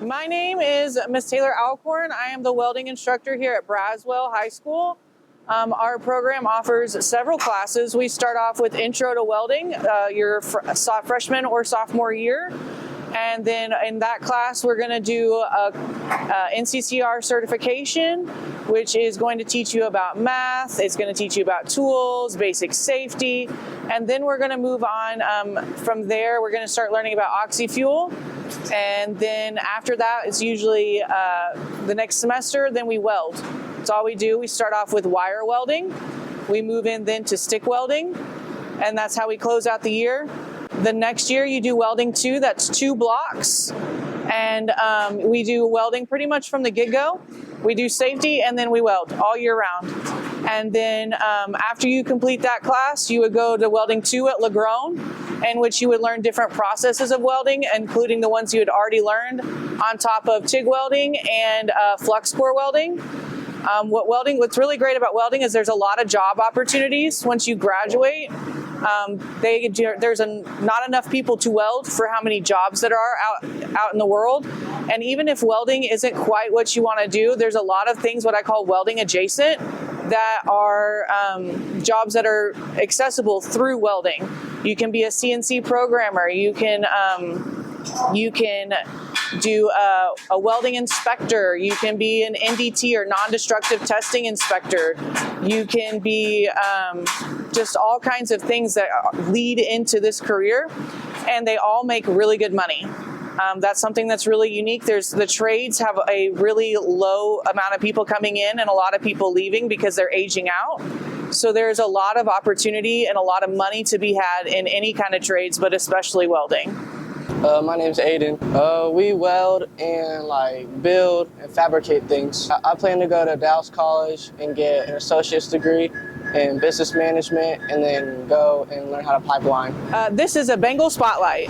My name is Miss Taylor Alcorn. I am the welding instructor here at Braswell High School. Our program offers several classes. We start off with Intro to Welding, your freshman or sophomore year. And then in that class, we're going to do a NCCR certification, which is going to teach you about math. It's going to teach you about tools, basic safety. And then we're going to move on from there. We're going to start learning about oxy-fuel. And then after that, it's usually the next semester, then we weld. That's all we do. We start off with wire welding. We move in then to stick welding. And that's how we close out the year. The next year you do welding 2, that's 2 blocks. And we do welding pretty much from the get-go. We do safety and then we weld all year round. And then after you complete that class, you would go to welding 2 at Legrone, in which you would learn different processes of welding, including the ones you had already learned on top of TIG welding and flux core welding. What's really great about welding is there's a lot of job opportunities once you graduate. There's not enough people to weld for how many jobs that are out in the world. And even if welding isn't quite what you want to do, there's a lot of things what I call welding adjacent that are jobs that are accessible through welding. You can be a CNC programmer. You can do a welding inspector. You can be an NDT or non-destructive testing inspector. You can be just all kinds of things that lead into this career, and they all make really good money. That's something that's really unique. The trades have a really low amount of people coming in and a lot of people leaving because they're aging out. So there's a lot of opportunity and a lot of money to be had in any kind of trades, but especially welding. My name's Aiden. We weld and build and fabricate things. I plan to go to Dallas College and get an associate's degree in business management and then go and learn how to pipeline. This is a Bengal Spotlight.